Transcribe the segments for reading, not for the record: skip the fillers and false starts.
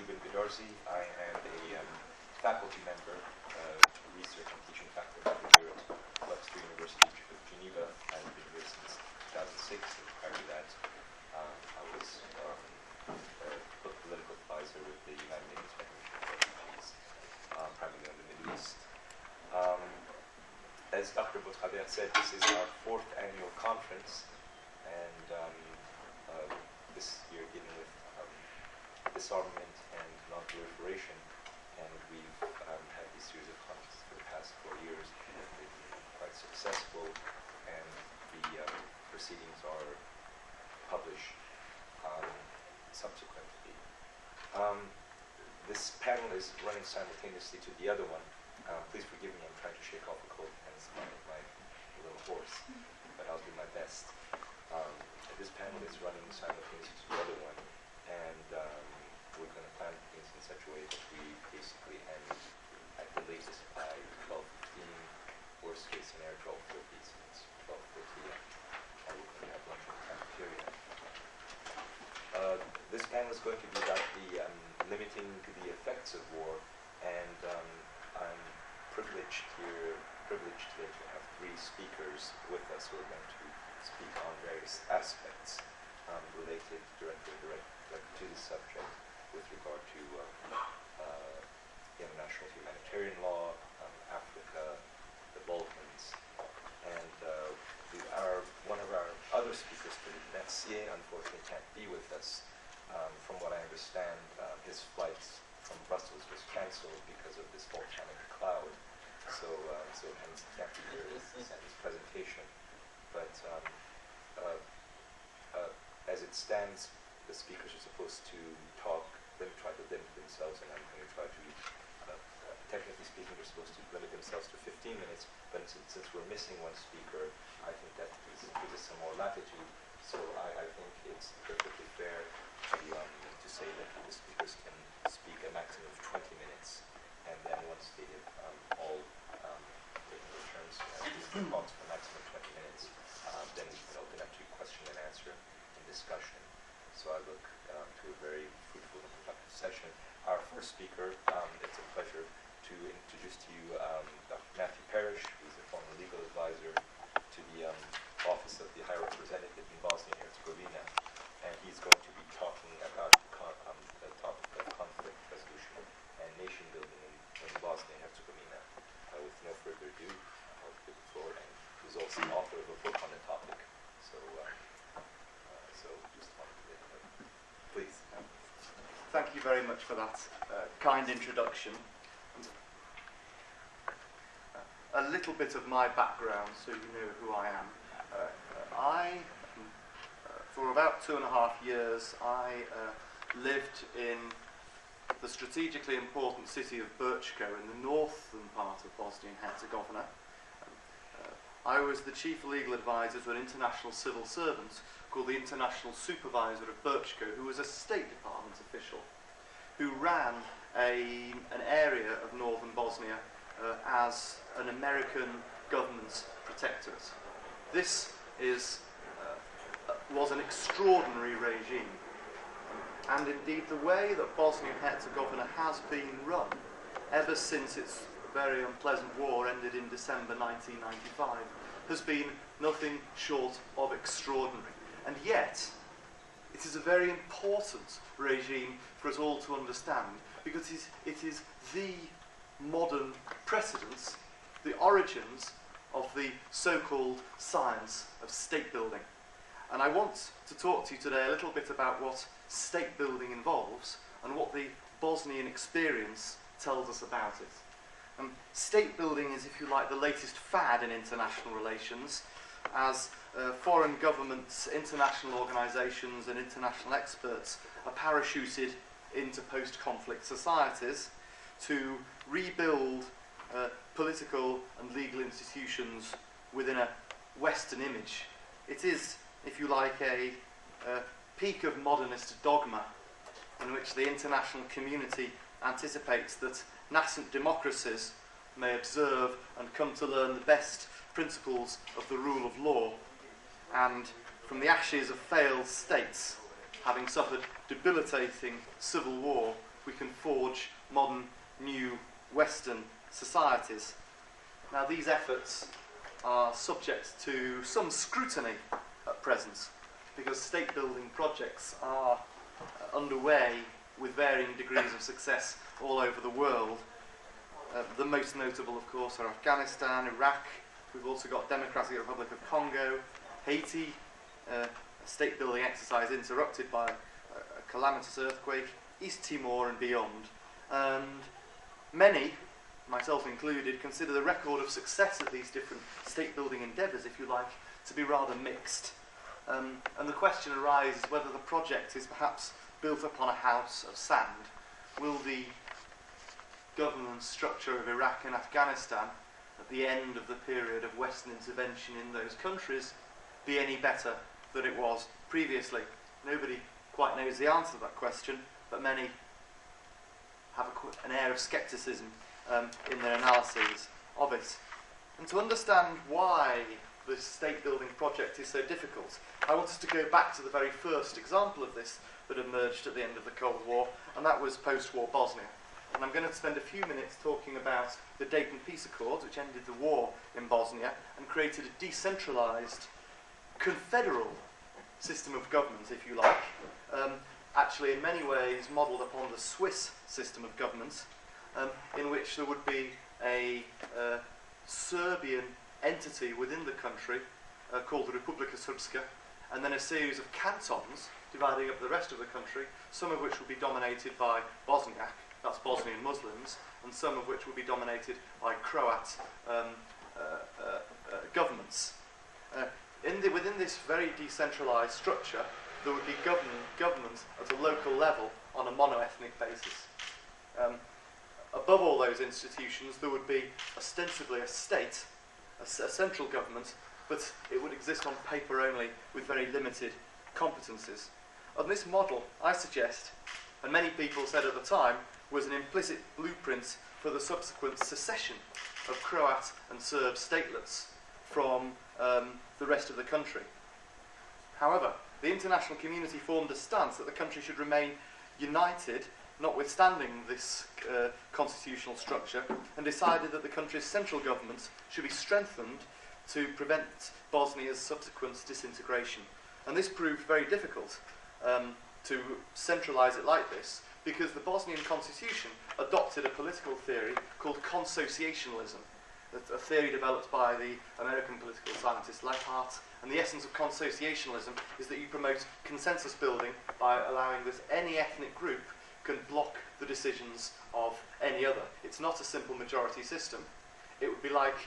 I am a faculty member, research and teaching faculty here at University of Geneva. I've been here since 2006, and prior to that, I was a political advisor with the United Nations Federation of Refugees, primarily on the Middle East. As Dr. Boutraber said, this is our 4th annual conference, and this year dealing with disarmament and non-proliferation, and we've had these series of conferences for the past 4 years. They've been quite successful, and the proceedings are published subsequently. This panel is running simultaneously to the other one. Please forgive me, I'm trying to shake off a cold, hence my little hoarse, but I'll do my best. This panel is running simultaneously to the other one, and we're going to plan things in such a way that we basically end at the latest by 12:15, worst case scenario 12:30, so it's 12:30, and we're going to have lunch in the cafeteria. This panel is going to be about the limiting the effects of war, and I'm privileged today to have 3 speakers with us who are going to speak on various aspects related directly to the subject with regard to international humanitarian law, Africa, the Balkans, and one of our other speakers, Philippe Mercier, unfortunately can't be with us. From what I understand, his flight from Brussels was cancelled because of this volcanic cloud, so hence he can't be here with his presentation. But as it stands, the speakers are supposed to try to limit themselves, and I'm going to try to, technically speaking, they're supposed to limit themselves to 15 minutes, but since we're missing one speaker, I think that gives us some more latitude. So I think it's perfectly fair to say that the speakers can speak a maximum of 20 minutes, and then once they have all taken their turns to talks for a maximum of 20 minutes, then we can open up to question and answer and discussion. So I look to a very fruitful and productive session. Our first speaker, it's a pleasure to introduce to you Dr. Matthew Parrish, who's a former legal advisor to the Office of the High Representative in Bosnia-Herzegovina, and he's going to be talking about the topic of conflict resolution and nation building in Bosnia-Herzegovina. With no further ado, I'll give the floor, and who's also the author of a book on the topic. So just wanted to please. Thank you very much for that kind introduction. A little bit of my background, so you know who I am. For about 2.5 years, I lived in the strategically important city of Brčko in the northern part of Bosnia and Herzegovina. I was the chief legal advisor to an international civil servant called the International Supervisor of Brčko, who was a State Department official, who ran an area of northern Bosnia as an American government's protectorate. This was an extraordinary regime, and indeed the way that Bosnia and Herzegovina has been run ever since its very unpleasant war ended in December 1995 has been nothing short of extraordinary. And yet, it is a very important regime for us all to understand, because it is the modern precedents, the origins of the so-called science of state building. And I want to talk to you today a little bit about what state building involves and what the Bosnian experience tells us about it. State building is, if you like, the latest fad in international relations, as foreign governments, international organisations and international experts are parachuted into post-conflict societies to rebuild political and legal institutions within a Western image. It is, if you like, a peak of modernist dogma in which the international community anticipates that nascent democracies may observe and come to learn the best principles of the rule of law, and from the ashes of failed states, having suffered debilitating civil war, we can forge modern, new Western societies. Now, these efforts are subject to some scrutiny at present, because state-building projects are underway with varying degrees of success all over the world. The most notable, of course, are Afghanistan, Iraq. We've also got Democratic Republic of Congo, Haiti, a state-building exercise interrupted by a calamitous earthquake, East Timor and beyond. And many, myself included, consider the record of success of these different state-building endeavours, if you like, to be rather mixed. And the question arises whether the project is perhaps built upon a house of sand. Will the governance structure of Iraq and Afghanistan at the end of the period of Western intervention in those countries be any better than it was previously? Nobody quite knows the answer to that question, but many have an air of scepticism in their analyses of it. And to understand why this state-building project is so difficult, I want us to go back to the very first example of this that emerged at the end of the Cold War, and that was post-war Bosnia. And I'm going to spend a few minutes talking about the Dayton Peace Accords, which ended the war in Bosnia and created a decentralised, confederal system of government, if you like, actually in many ways modelled upon the Swiss system of government, in which there would be a Serbian entity within the country called the Republika Srpska, and then a series of cantons dividing up the rest of the country, some of which would be dominated by Bosniak, that's Bosnian Muslims, and some of which would be dominated by Croat governments. Within this very decentralised structure, there would be government at a local level on a mono-ethnic basis. Above all those institutions, there would be ostensibly a state, a central government, but it would exist on paper only with very limited competences. And this model, I suggest, and many people said at the time, was an implicit blueprint for the subsequent secession of Croat and Serb statelets from the rest of the country. However, the international community formed a stance that the country should remain united, notwithstanding this constitutional structure, and decided that the country's central government should be strengthened to prevent Bosnia's subsequent disintegration. And this proved very difficult to centralise it like this, because the Bosnian constitution adopted a political theory called consociationalism, a theory developed by the American political scientist Leiphart. And the essence of consociationalism is that you promote consensus building by allowing that any ethnic group can block the decisions of any other. It's not a simple majority system. It would be like,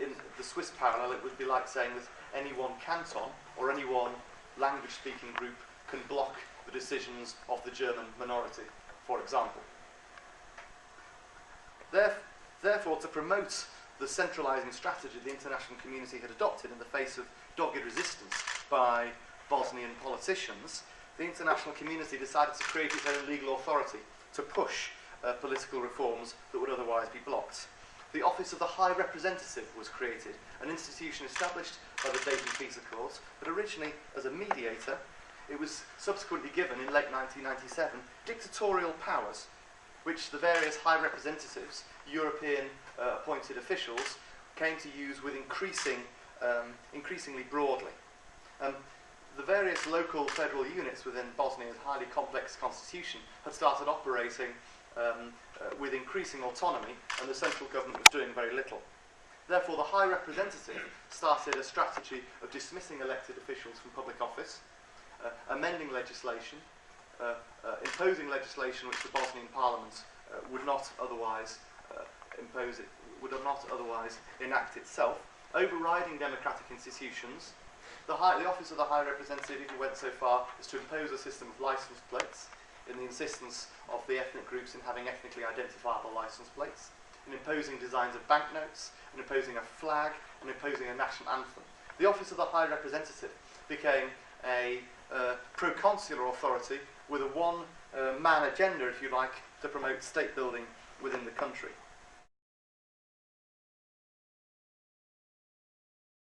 in the Swiss parallel, it would be like saying that any one canton or any one language-speaking group can block the decisions of the German minority, for example. Therefore, to promote the centralising strategy the international community had adopted in the face of dogged resistance by Bosnian politicians, the international community decided to create its own legal authority to push political reforms that would otherwise be blocked. The Office of the High Representative was created, an institution established by the Dayton Peace Accords, but originally as a mediator. It was subsequently given, in late 1997, dictatorial powers, which the various high representatives, European appointed officials, came to use with increasingly broadly. The various local federal units within Bosnia's highly complex constitution had started operating with increasing autonomy, and the central government was doing very little. Therefore, the High Representative started a strategy of dismissing elected officials from public office, amending legislation, imposing legislation which the Bosnian Parliament would not otherwise enact itself, overriding democratic institutions. The Office of the High Representative even went so far as to impose a system of licence plates, in the insistence of the ethnic groups in having ethnically identifiable licence plates, in imposing designs of banknotes, in imposing a flag, and imposing a national anthem. The Office of the High Representative became a proconsular authority with a one-man agenda, if you like, to promote state building within the country.